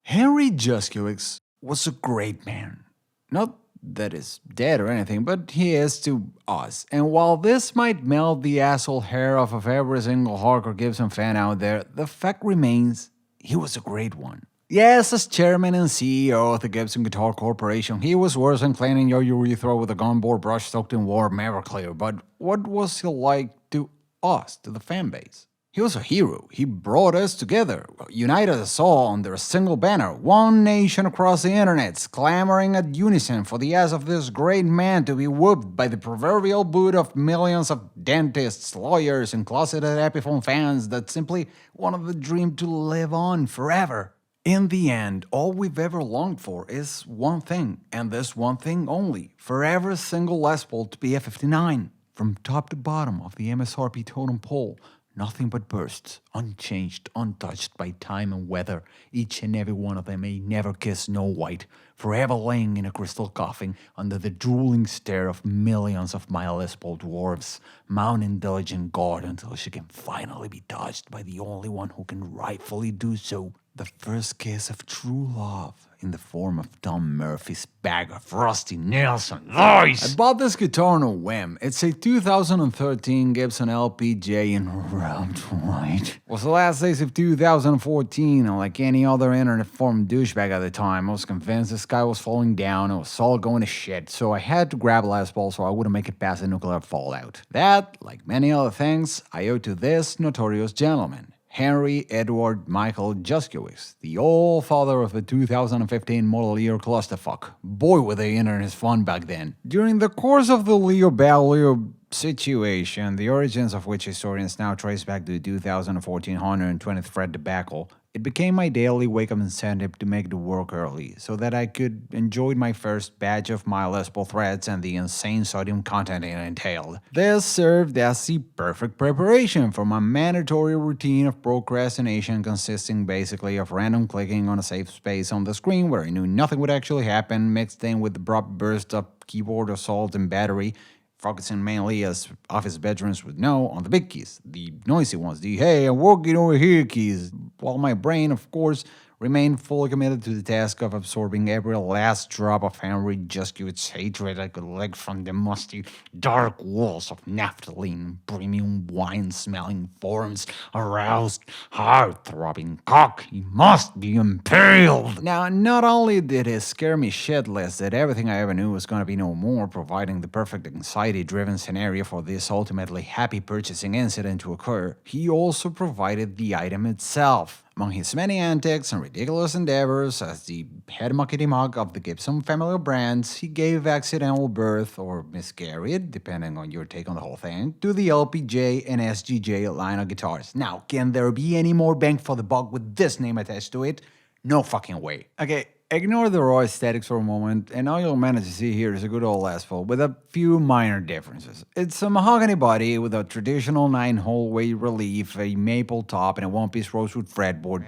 Henry Juszkiewicz was a great man. Not that he's dead or anything, but he is to us. And while this might melt the asshole hair off of every single hardcore Gibson fan out there, the fact remains he was a great one. Yes, as chairman and CEO of the Gibson Guitar Corporation, he was worse than cleaning your urethra with a gunboard brush soaked in warm Everclear. But what was he like to us, to the fan base? He was a hero. He brought us together, united us all under a single banner, one nation across the internets, clamoring at unison for the ass of this great man to be whooped by the proverbial boot of millions of dentists, lawyers, and closeted Epiphone fans that simply wanted the dream to live on forever. In the end, all we've ever longed for is one thing, and this one thing only, for every single Les Paul to be a 59. From top to bottom of the MSRP totem pole, nothing but bursts, unchanged, untouched by time and weather. Each and every one of them may never kiss Snow White, forever laying in a crystal coffin under the drooling stare of millions of my Les Paul dwarves, mounting diligent guard until she can finally be touched by the only one who can rightfully do so. The first kiss of true love in the form of Tom Murphy's bag of rusty nails and voice. I bought this guitar on a whim. It's a 2013 Gibson LPJ in rubbed white. It was the last days of 2014, and like any other internet forum douchebag at the time, I was convinced the sky was falling down, it was all going to shit, so I had to grab a Les Paul so I wouldn't make it past the nuclear fallout. That, like many other things, I owe to this notorious gentleman. Henry Edward Michael Juszkiewicz, the old father of the 2015 model year clusterfuck. Boy, were the internet fun back then. During the course of the Leo Ballio situation, the origins of which historians now trace back to the 2014 120th Fred debacle, it became my daily wake-up incentive to make the work early, so that I could enjoy my first batch of my Les Paul threads and the insane sodium content it entailed. This served as the perfect preparation for my mandatory routine of procrastination consisting basically of random clicking on a safe space on the screen where I knew nothing would actually happen, mixed in with the abrupt burst of keyboard assault and battery, focusing mainly, as office veterans would know, on the big keys, the noisy ones, the "hey, I'm working over here" keys, while my brain, of course, remained fully committed to the task of absorbing every last drop of Henry Juszkiewicz's hatred I could lick from the musty, dark walls of naphthalene, premium wine-smelling forums, aroused, heart-throbbing cock. He must be impaled! Now, not only did it scare me shitless that everything I ever knew was going to be no more, providing the perfect anxiety-driven scenario for this ultimately happy purchasing incident to occur, he also provided the item itself. Among his many antics and ridiculous endeavors as the head muckety-muck of the Gibson family of brands, he gave accidental birth, or miscarried, depending on your take on the whole thing, to the LPJ and SGJ line of guitars. Now, can there be any more bang for the buck with this name attached to it? No fucking way. Okay, ignore the raw aesthetics for a moment, and all you'll manage to see here is a good old Les Paul with a few minor differences. It's a mahogany body with a traditional 9-hole weight relief, a maple top, and a one-piece rosewood fretboard.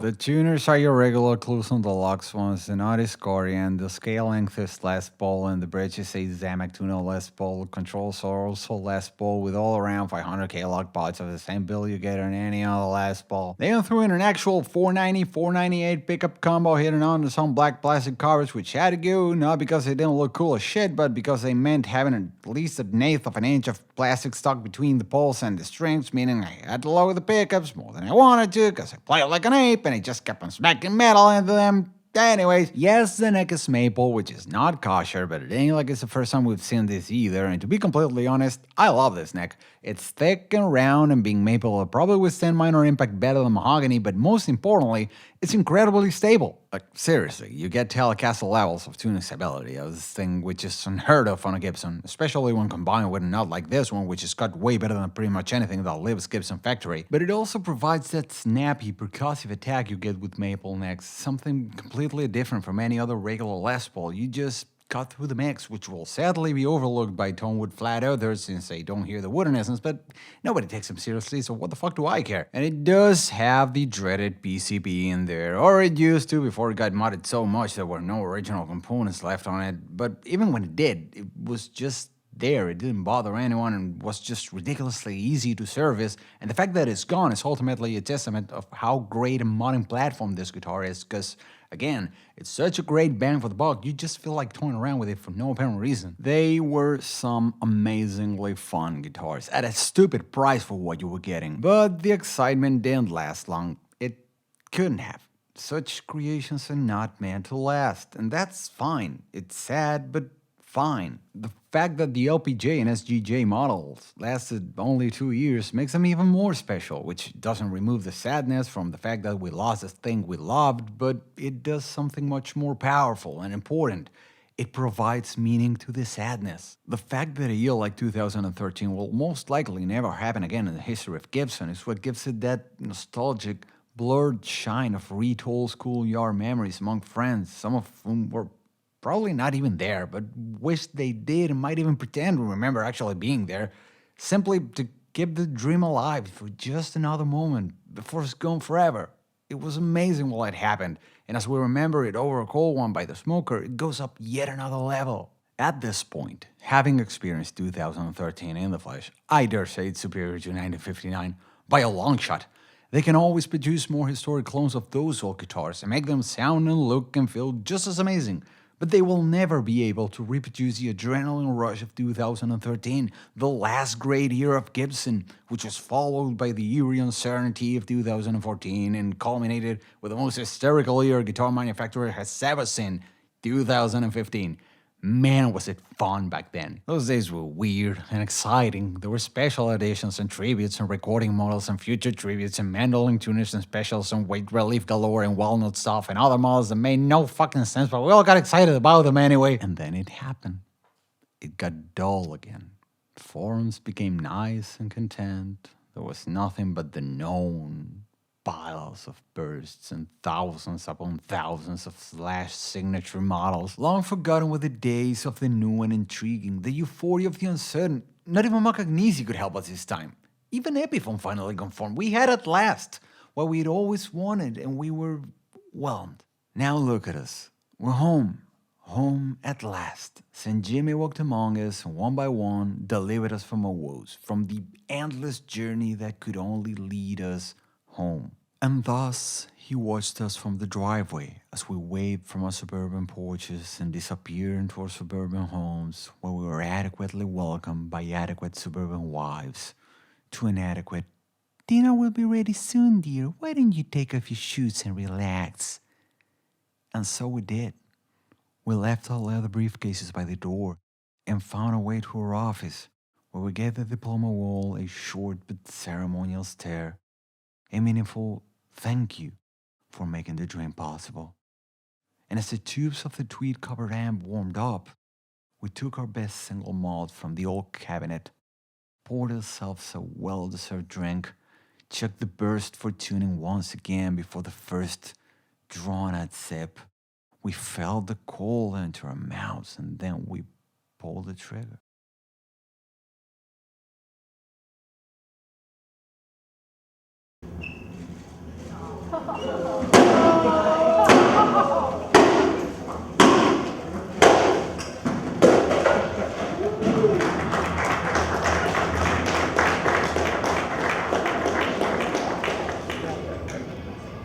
The tuners are your regular Cluson Deluxe ones, the knot is Corian, the scale length is Les Paul, and the bridge is a Zamak Tuno Les Paul. Controls are also Les Paul with all around 500k log pods of the same build you get on any other Les Paul. They even threw in an actual 498 pickup combo hidden under some black plastic covers, which had to go, not because they didn't look cool as shit, but because they meant having at least an eighth of an inch of plastic stuck between the poles and the strings, meaning I had to lower the pickups more than I wanted to, because I played like an ape, and I just kept on smacking metal into them. Anyways, yes, the neck is maple, which is not kosher, but it ain't like it's the first time we've seen this either, and to be completely honest, I love this neck. It's thick and round, and being maple will probably withstand minor impact better than mahogany, but most importantly, it's incredibly stable. Like, seriously, you get Telecaster levels of tuning stability of this thing, which is unheard of on a Gibson, especially when combined with a nut like this one, which is cut way better than pretty much anything that lives Gibson factory. But it also provides that snappy, percussive attack you get with maple necks, something completely different from any other regular Les Paul. You just cut through the mix, which will sadly be overlooked by Tonewood flat earthers since they don't hear the wooden essence, but nobody takes them seriously, so what the fuck do I care? And it does have the dreaded PCB in there, or it used to before it got modded so much there were no original components left on it, but even when it did, it was just there, it didn't bother anyone, and was just ridiculously easy to service. And the fact that it's gone is ultimately a testament of how great a modern platform this guitar is, because again, it's such a great bang for the buck, you just feel like toying around with it for no apparent reason. They were some amazingly fun guitars, at a stupid price for what you were getting. But the excitement didn't last long. It couldn't have. Such creations are not meant to last, and that's fine. It's sad, but fine. The fact that the LPJ and SGJ models lasted only 2 years makes them even more special, which doesn't remove the sadness from the fact that we lost a thing we loved, but it does something much more powerful and important. It provides meaning to the sadness. The fact that a year like 2013 will most likely never happen again in the history of Gibson is what gives it that nostalgic, blurred shine of retold schoolyard memories among friends, some of whom were probably not even there, but wish they did and might even pretend to remember actually being there, simply to keep the dream alive for just another moment before it's gone forever. It was amazing while it happened, and as we remember it over a cold one by the smoker, it goes up yet another level. At this point, having experienced 2013 in the flesh, I dare say it's superior to 1959 by a long shot. They can always produce more historic clones of those old guitars and make them sound and look and feel just as amazing, but they will never be able to reproduce the adrenaline rush of 2013, the last great year of Gibson, which was followed by the eerie uncertainty of 2014 and culminated with the most hysterical year a guitar manufacturer has ever seen, 2015. Man, was it fun back then. Those days were weird and exciting. There were special editions and tributes and recording models and future tributes and mandolin tuners and specials and weight relief galore and walnut stuff and other models that made no fucking sense, but we all got excited about them anyway. And then it happened. It got dull again. Forums became nice and content. There was nothing but the known. Piles of bursts and thousands upon thousands of slash signature models. Long forgotten were the days of the new and intriguing, the euphoria of the uncertain. Not even Macagnesi could help us this time. Even Epiphone finally conformed. We had at last what we'd always wanted, and we were whelmed. Now look at us. We're home. Home at last. St. Jimmy walked among us, and one by one delivered us from our woes, from the endless journey that could only lead us home. And thus he watched us from the driveway as we waved from our suburban porches and disappeared into our suburban homes, where we were adequately welcomed by adequate suburban wives to an adequate, "Dinner will be ready soon, dear. Why don't you take off your shoes and relax?" And so we did. We left our leather briefcases by the door and found our way to our office, where we gave the diploma wall a short but ceremonial stare, a meaningful thank you for making the dream possible. And as the tubes of the tweed-covered amp warmed up, we took our best single malt from the old cabinet, poured ourselves a well-deserved drink, checked the burst for tuning once again before the first drawn-out sip. We felt the cold into our mouths, and then we pulled the trigger.